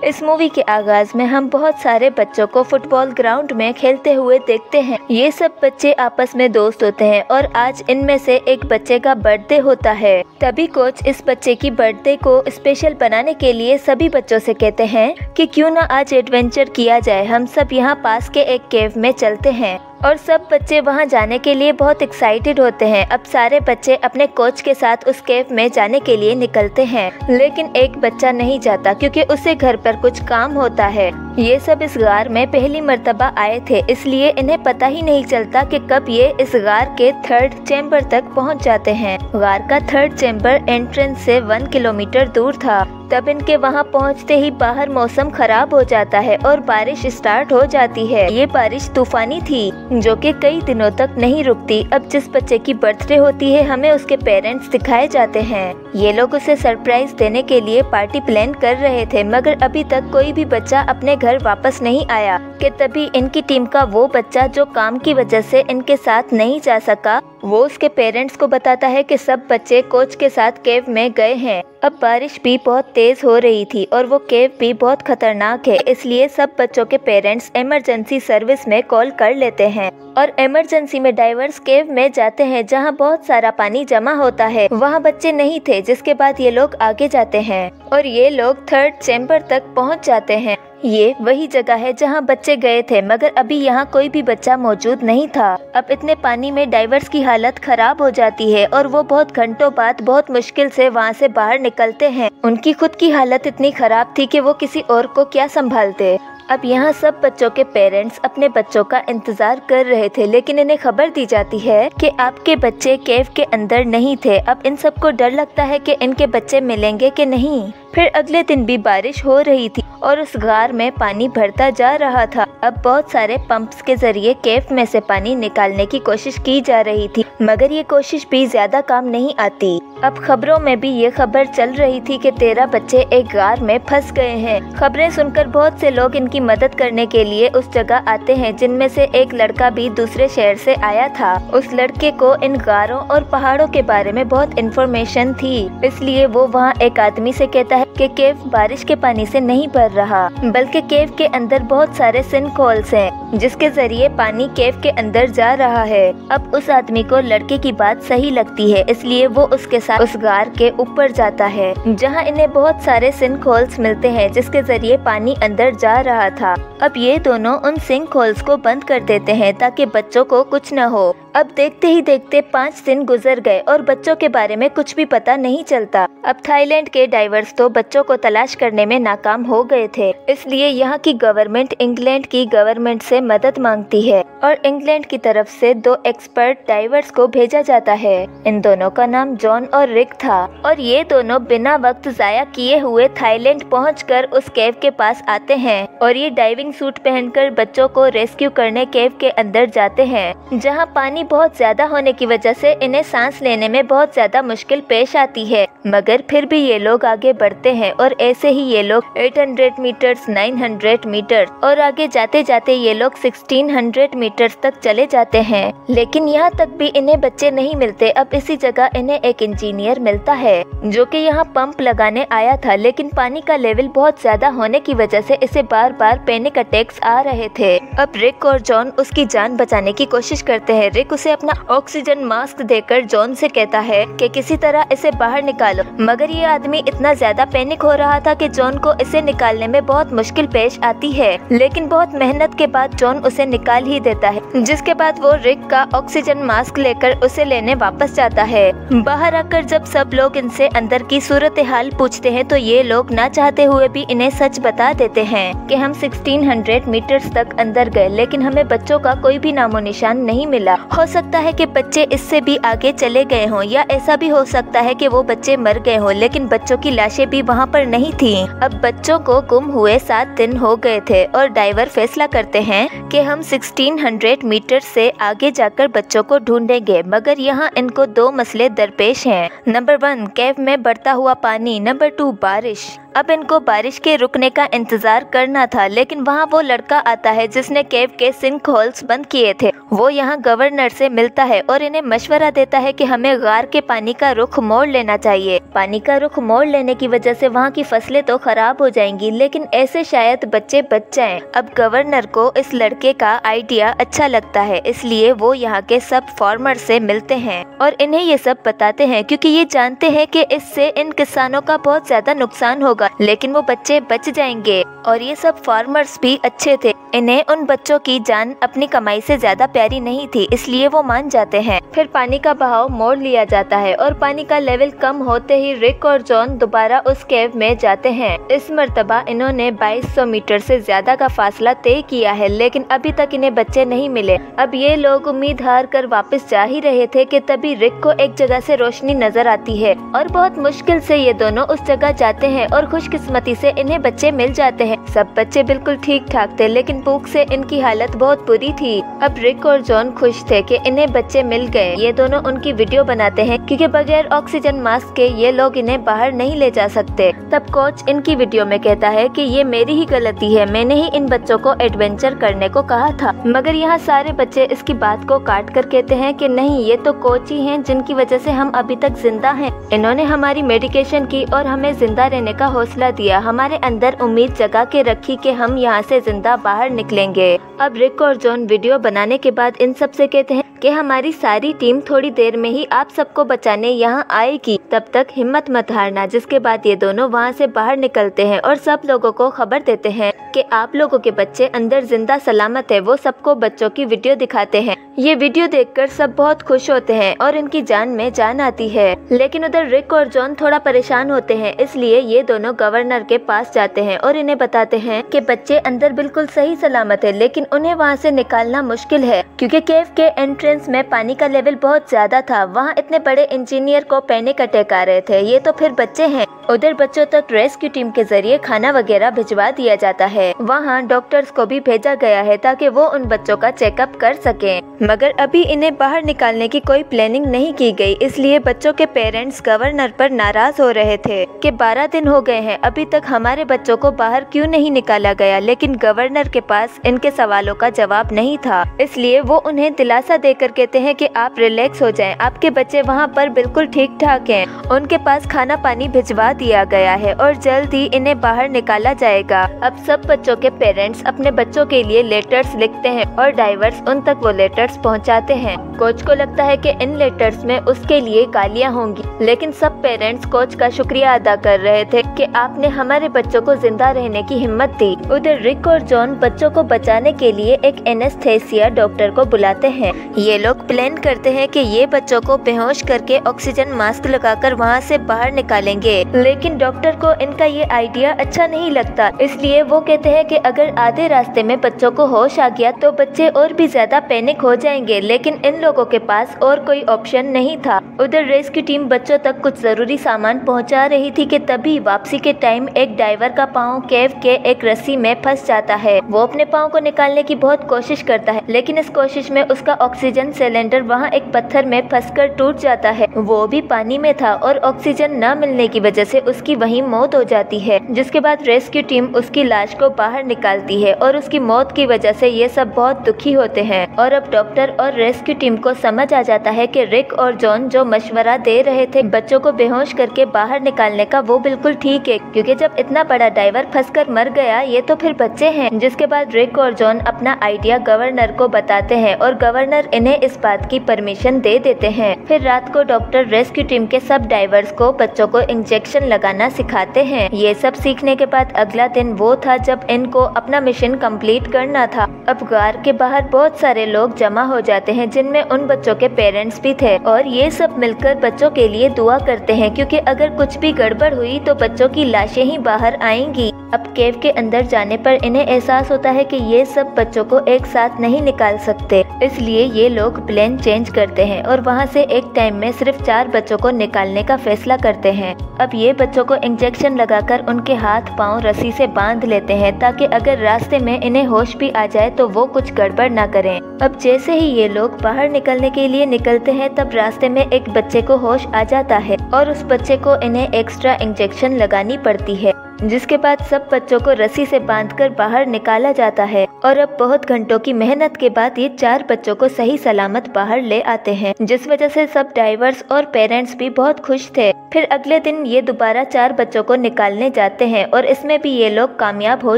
इस मूवी के आगाज में हम बहुत सारे बच्चों को फुटबॉल ग्राउंड में खेलते हुए देखते हैं। ये सब बच्चे आपस में दोस्त होते हैं और आज इनमें से एक बच्चे का बर्थडे होता है। तभी कोच इस बच्चे की बर्थडे को स्पेशल बनाने के लिए सभी बच्चों से कहते हैं कि क्यों ना आज एडवेंचर किया जाए, हम सब यहाँ पास के एक केव में चलते हैं। और सब बच्चे वहां जाने के लिए बहुत एक्साइटेड होते हैं। अब सारे बच्चे अपने कोच के साथ उस केव में जाने के लिए निकलते हैं, लेकिन एक बच्चा नहीं जाता क्योंकि उसे घर पर कुछ काम होता है। ये सब इस गार में पहली मर्तबा आए थे, इसलिए इन्हें पता ही नहीं चलता कि कब ये इस गार के 3rd चैम्बर तक पहुंच जाते हैं। गार का 3rd चैम्बर एंट्रेंस से 1 किलोमीटर दूर था। तब इनके वहां पहुंचते ही बाहर मौसम खराब हो जाता है और बारिश स्टार्ट हो जाती है। ये बारिश तूफानी थी जो कि कई दिनों तक नहीं रुकती। अब जिस बच्चे की बर्थडे होती है हमें उसके पेरेंट्स दिखाए जाते हैं। ये लोग उसे सरप्राइज देने के लिए पार्टी प्लान कर रहे थे, मगर अभी तक कोई भी बच्चा अपने घर वापस नहीं आया कि तभी इनकी टीम का वो बच्चा जो काम की वजह से इनके साथ नहीं जा सका, वो उसके पेरेंट्स को बताता है कि सब बच्चे कोच के साथ केव में गए हैं। अब बारिश भी बहुत तेज हो रही थी और वो केव भी बहुत खतरनाक है, इसलिए सब बच्चों के पेरेंट्स इमरजेंसी सर्विस में कॉल कर लेते हैं और इमरजेंसी में डाइवर्स केव में जाते हैं जहां बहुत सारा पानी जमा होता है। वहां बच्चे नहीं थे, जिसके बाद ये लोग आगे जाते हैं और ये लोग 3rd चैम्बर तक पहुंच जाते हैं। ये वही जगह है जहां बच्चे गए थे, मगर अभी यहाँ कोई भी बच्चा मौजूद नहीं था। अब इतने पानी में डाइवर्स की हालत खराब हो जाती है और वो बहुत घंटों बाद बहुत मुश्किल से वहाँ से बाहर निकलते हैं। उनकी खुद की हालत इतनी खराब थी कि वो किसी और को क्या संभालते। अब यहाँ सब बच्चों के पेरेंट्स अपने बच्चों का इंतजार कर रहे थे, लेकिन इन्हें खबर दी जाती है कि आपके बच्चे केव के अंदर नहीं थे। अब इन सबको डर लगता है कि इनके बच्चे मिलेंगे कि नहीं। फिर अगले दिन भी बारिश हो रही थी और उस गार में पानी भरता जा रहा था। अब बहुत सारे पंप्स के जरिए केव में से पानी निकालने की कोशिश की जा रही थी, मगर ये कोशिश भी ज्यादा काम नहीं आती। अब खबरों में भी ये खबर चल रही थी कि 13 बच्चे एक गार में फंस गए हैं। खबरें सुनकर बहुत से लोग इनकी मदद करने के लिए उस जगह आते हैं, जिनमें से एक लड़का भी दूसरे शहर से आया था। उस लड़के को इन गारों और पहाड़ों के बारे में बहुत इन्फॉर्मेशन थी, इसलिए वो वहाँ एक आदमी से कहता है कि केव बारिश के पानी से नहीं भर रहा, बल्कि केव के अंदर बहुत सारे सिंक होल्स हैं, जिसके जरिए पानी केव के अंदर जा रहा है। अब उस आदमी को लड़के की बात सही लगती है, इसलिए वो उसके साथ उस गार के ऊपर जाता है, जहाँ इन्हें बहुत सारे सिंक होल्स मिलते हैं, जिसके जरिए पानी अंदर जा रहा था। अब ये दोनों उन सिंक होल्स को बंद कर देते हैं ताकि बच्चों को कुछ न हो। अब देखते ही देखते 5 दिन गुजर गए और बच्चों के बारे में कुछ भी पता नहीं चलता। अब थाईलैंड के डाइवर्स तो बच्चों को तलाश करने में नाकाम हो गए थे, इसलिए यहाँ की गवर्नमेंट इंग्लैंड की गवर्नमेंट से मदद मांगती है और इंग्लैंड की तरफ से 2 एक्सपर्ट डाइवर्स को भेजा जाता है। इन दोनों का नाम जॉन और रिक था और ये दोनों बिना वक्त जाया किए हुए थाईलैंड पहुंचकर उस केव के पास आते हैं और ये डाइविंग सूट पहनकर बच्चों को रेस्क्यू करने केव के अंदर जाते हैं, जहां पानी बहुत ज्यादा होने की वजह से इन्हें सांस लेने में बहुत ज्यादा मुश्किल पेश आती है। मगर फिर भी ये लोग आगे बढ़ते हैं और ऐसे ही ये लोग 800 मीटर्स, 900 मीटर्स और आगे जाते जाते ये लोग 1600 मीटर्स तक चले जाते हैं। लेकिन यहाँ तक भी इन्हें बच्चे नहीं मिलते। अब इसी जगह इन्हें एक इंजीनियर मिलता है जो कि यहाँ पंप लगाने आया था, लेकिन पानी का लेवल बहुत ज्यादा होने की वजह से इसे बार बार पैनिक अटैक्स आ रहे थे। अब रिक और जॉन उसकी जान बचाने की कोशिश करते हैं। रिक उसे अपना ऑक्सीजन मास्क देकर जॉन से कहता है कि किसी तरह इसे बाहर निकालो, मगर ये आदमी इतना ज्यादा पैनिक हो रहा था कि जॉन को इसे निकालने में बहुत मुश्किल पेश आती है। लेकिन बहुत मेहनत के बाद जॉन उसे निकाल ही देता है, जिसके बाद वो रिक का ऑक्सीजन मास्क लेकर उसे लेने वापस जाता है। बाहर आकर जब सब लोग इनसे अंदर की सूरत हाल पूछते हैं तो ये लोग ना चाहते हुए भी इन्हें सच बता देते हैं कि हम 1600 मीटर्स तक अंदर गए, लेकिन हमें बच्चों का कोई भी नामो निशान नहीं मिला। हो सकता है कि बच्चे इससे भी आगे चले गए हों, या ऐसा भी हो सकता है कि वो बच्चे मर गए हों, लेकिन बच्चों की लाशें भी वहाँ पर नहीं थीं। अब बच्चों को गुम हुए 7 दिन हो गए थे और डाइवर फैसला करते हैं कि हम 1600 मीटर से आगे जाकर बच्चों को ढूंढेंगे। मगर यहाँ इनको 2 मसले दरपेश हैं। नंबर 1 केव में बढ़ता हुआ पानी, नंबर 2 बारिश। अब इनको बारिश के रुकने का इंतजार करना था, लेकिन वहाँ वो लड़का आता है जिसने केव के सिंक होल्स बंद किए थे। वो यहाँ गवर्नर गवर्नर से मिलता है और इन्हें मशवरा देता है कि हमें गार के पानी का रुख मोड़ लेना चाहिए। पानी का रुख मोड़ लेने की वजह से वहाँ की फसलें तो खराब हो जाएंगी, लेकिन ऐसे शायद बच्चे बच जाएं। अब गवर्नर को इस लड़के का आइडिया अच्छा लगता है, इसलिए वो यहाँ के सब फार्मर से मिलते हैं और इन्हें ये सब बताते हैं, क्योंकि ये जानते हैं कि इससे इन किसानों का बहुत ज्यादा नुकसान होगा, लेकिन वो बच्चे बच जाएंगे। और ये सब फार्मर्स भी अच्छे थे, इन्हें उन बच्चों की जान अपनी कमाई से ज्यादा प्यारी नहीं थी, इसलिए वो मान जाते हैं। फिर पानी का बहाव मोड़ लिया जाता है और पानी का लेवल कम होते ही रिक और जॉन दोबारा उस केव में जाते हैं। इस मर्तबा इन्होंने 2200 मीटर से ज्यादा का फासला तय किया है, लेकिन अभी तक इन्हें बच्चे नहीं मिले। अब ये लोग उम्मीद हार कर वापस जा ही रहे थे कि तभी रिक को एक जगह से रोशनी नजर आती है और बहुत मुश्किल से ये दोनों उस जगह जाते हैं और खुशकिस्मती से इन्हें बच्चे मिल जाते हैं। सब बच्चे बिल्कुल ठीक ठाक थे, लेकिन भूख से इनकी हालत बहुत बुरी थी। अब रिक और जॉन खुश थे कि इन्हें बच्चे मिल गए। ये दोनों उनकी वीडियो बनाते हैं, क्योंकि बगैर ऑक्सीजन मास्क के ये लोग इन्हें बाहर नहीं ले जा सकते। तब कोच इनकी वीडियो में कहता है कि ये मेरी ही गलती है, मैंने ही इन बच्चों को एडवेंचर करने को कहा था। मगर यहाँ सारे बच्चे इसकी बात को काट कर कहते हैं कि नहीं, ये तो कोच ही हैं जिनकी वजह से हम अभी तक जिंदा हैं। इन्होंने हमारी मेडिकेशन की और हमें जिंदा रहने का हौसला दिया, हमारे अंदर उम्मीद जगा के रखी कि हम यहाँ से जिंदा बाहर निकलेंगे। अब रिक और जॉन वीडियो बनाने के बाद इन सब से कहते हैं कि हमारी सारी टीम थोड़ी देर में ही आप सबको बचाने यहाँ आएगी, तब तक हिम्मत मत हारना। जिसके बाद ये दोनों वहाँ से बाहर निकलते हैं और सब लोगों को खबर देते हैं कि आप लोगों के बच्चे अंदर जिंदा सलामत है। वो सबको बच्चों की वीडियो दिखाते हैं। ये वीडियो देखकर सब बहुत खुश होते हैं और इनकी जान में जान आती है। लेकिन उधर रिक और जॉन थोड़ा परेशान होते हैं, इसलिए ये दोनों गवर्नर के पास जाते हैं और इन्हें बताते हैं कि बच्चे अंदर बिल्कुल सही सलामत है, लेकिन उन्हें वहाँ से निकालना मुश्किल है, क्योंकि केव के एंट्रेंस में पानी का लेवल बहुत ज्यादा था। वहाँ इतने बड़े इंजीनियर को पैनिक अटैक आ रहे थे, ये तो फिर बच्चे हैं। उधर बच्चों तक रेस्क्यू टीम के जरिए खाना वगैरह भिजवा दिया जाता है। वहाँ डॉक्टर्स को भी भेजा गया है ताकि वो उन बच्चों का चेकअप कर सकें। मगर अभी इन्हें बाहर निकालने की कोई प्लानिंग नहीं की गई, इसलिए बच्चों के पेरेंट्स गवर्नर पर नाराज हो रहे थे कि 12 दिन हो गए हैं, अभी तक हमारे बच्चों को बाहर क्यों नहीं निकाला गया। लेकिन गवर्नर के पास इनके सवालों का जवाब नहीं था, इसलिए वो उन्हें दिलासा देकर कहते हैं कि आप रिलैक्स हो जाएं, आपके बच्चे वहाँ पर बिल्कुल ठीक ठाक हैं, उनके पास खाना पानी भिजवा दिया गया है और जल्द ही इन्हें बाहर निकाला जाएगा। अब सब बच्चों के पेरेंट्स अपने बच्चों के लिए लेटर्स लिखते हैं और डाइवर्स उन तक वो लेटर्स पहुंचाते हैं। कोच को लगता है कि इन लेटर्स में उसके लिए गालियां होंगी, लेकिन सब पेरेंट्स कोच का शुक्रिया अदा कर रहे थे कि आपने हमारे बच्चों को जिंदा रहने की हिम्मत दी। उधर रिक और जॉन बच्चों को बचाने के लिए एक एनेस्थेसिया डॉक्टर को बुलाते हैं। ये लोग प्लान करते हैं कि ये बच्चों को बेहोश करके ऑक्सीजन मास्क लगाकर वहाँ से बाहर निकालेंगे, लेकिन डॉक्टर को इनका ये आइडिया अच्छा नहीं लगता, इसलिए वो कहते हैं कि अगर आधे रास्ते में बच्चों को होश आ गया तो बच्चे और भी ज्यादा पैनिक हो जाएंगे। लेकिन इन लोगों के पास और कोई ऑप्शन नहीं था। उधर रेस्क्यू टीम बच्चों तक कुछ जरूरी सामान पहुंचा रही थी कि तभी वापसी के टाइम एक डाइवर का पाँव केव के एक रस्सी में फंस जाता है। वो अपने पाँव को निकालने की बहुत कोशिश करता है, लेकिन इस कोशिश में उसका ऑक्सीजन सिलेंडर वहाँ एक पत्थर में फंसकर टूट जाता है। वो भी पानी में था और ऑक्सीजन न मिलने की वजह से उसकी वहीं मौत हो जाती है। जिसके बाद रेस्क्यू टीम उसकी लाश को बाहर निकालती है और उसकी मौत की वजह से ये सब बहुत दुखी होते हैं। और अब डॉक्टर और रेस्क्यू टीम को समझ आ जाता है कि रिक और जॉन जो मशवरा दे रहे थे बच्चों को बेहोश करके बाहर निकालने का, वो बिल्कुल ठीक है, क्योंकि जब इतना बड़ा डाइवर फंसकर मर गया ये तो फिर बच्चे हैं। जिसके बाद रिक और जॉन अपना आइडिया गवर्नर को बताते हैं और गवर्नर इन्हें इस बात की परमिशन दे देते हैं। फिर रात को डॉक्टर रेस्क्यू टीम के सब डाइवर्स को बच्चों को इंजेक्शन लगाना सिखाते हैं। ये सब सीखने के बाद अगला दिन वो था जब इनको अपना मिशन कंप्लीट करना था। अब गार के बाहर बहुत सारे लोग जमा हो जाते हैं, जिनमें उन बच्चों के पेरेंट्स भी थे, और ये सब मिलकर बच्चों के लिए दुआ करते हैं, क्योंकि अगर कुछ भी गड़बड़ हुई तो बच्चों की लाशें ही बाहर आएंगी। अब केव के अंदर जाने पर इन्हें एहसास होता है कि ये सब बच्चों को एक साथ नहीं निकाल सकते, इसलिए ये लोग प्लान चेंज करते हैं और वहाँ से एक टाइम में सिर्फ 4 बच्चों को निकालने का फैसला करते हैं। अब ये बच्चों को इंजेक्शन लगाकर उनके हाथ पाँव रस्सी से बांध लेते हैं, ताकि अगर रास्ते में इन्हें होश भी आ जाए तो वो कुछ गड़बड़ ना करें। अब जैसे ही ये लोग बाहर निकलने के लिए निकलते हैं तब रास्ते में एक बच्चे को होश आ जाता है और उस बच्चे को इन्हें एक्स्ट्रा इंजेक्शन लगानी पड़ती है। जिसके बाद सब बच्चों को रस्सी से बांधकर बाहर निकाला जाता है और अब बहुत घंटों की मेहनत के बाद ये 4 बच्चों को सही सलामत बाहर ले आते हैं, जिस वजह से सब डाइवर्स और पेरेंट्स भी बहुत खुश थे। फिर अगले दिन ये दोबारा 4 बच्चों को निकालने जाते हैं और इसमें भी ये लोग कामयाब हो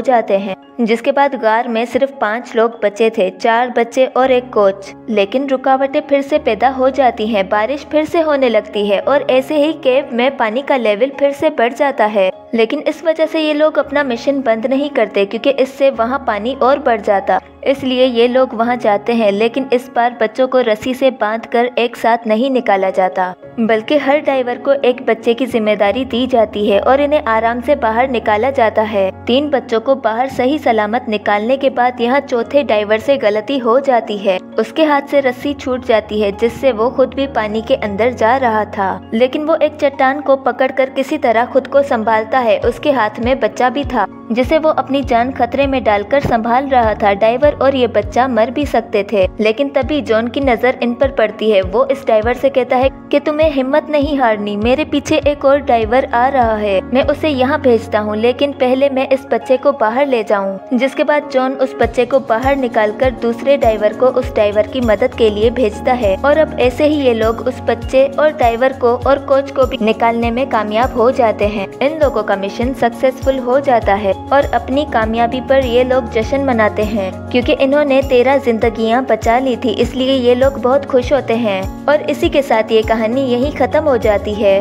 जाते हैं। जिसके बाद गार में सिर्फ 5 लोग बचे थे, 4 बच्चे और एक कोच। लेकिन रुकावटें फिर से पैदा हो जाती हैं, बारिश फिर से होने लगती है और ऐसे ही केव में पानी का लेवल फिर से बढ़ जाता है। लेकिन इस वजह से ये लोग अपना मिशन बंद नहीं करते, क्योंकि इससे वहाँ पानी और बढ़ जाता, इसलिए ये लोग वहाँ जाते हैं। लेकिन इस बार बच्चों को रस्सी से बांधकर एक साथ नहीं निकाला जाता, बल्कि हर डाइवर को एक बच्चे की जिम्मेदारी दी जाती है और इन्हें आराम से बाहर निकाला जाता है। 3 बच्चों को बाहर सही सलामत निकालने के बाद यहाँ चौथे डाइवर से गलती हो जाती है, उसके हाथ से रस्सी छूट जाती है, जिससे वो खुद भी पानी के अंदर जा रहा था। लेकिन वो एक चट्टान को पकड़कर किसी तरह खुद को संभालता है, उसके हाथ में बच्चा भी था जिसे वो अपनी जान खतरे में डालकर संभाल रहा था। डाइवर और ये बच्चा मर भी सकते थे, लेकिन तभी जॉन की नजर इन पर पड़ती है। वो इस डाइवर से कहता है कि तुम्हें हिम्मत नहीं हारनी, मेरे पीछे एक और डाइवर आ रहा है, मैं उसे यहाँ भेजता हूँ, लेकिन पहले मैं इस बच्चे को बाहर ले जाऊँ। जिसके बाद जॉन उस बच्चे को बाहर निकालकर दूसरे डाइवर को उस डाइवर की मदद के लिए भेजता है और अब ऐसे ही ये लोग उस बच्चे और डाइवर को और कोच को भी निकालने में कामयाब हो जाते हैं। इन लोगों का मिशन सक्सेसफुल हो जाता है और अपनी कामयाबी पर ये लोग जश्न मनाते हैं, क्योंकि इन्होंने 13 जिंदगियां बचा ली थी, इसलिए ये लोग बहुत खुश होते हैं। और इसी के साथ ये कहानी यहीं खत्म हो जाती है।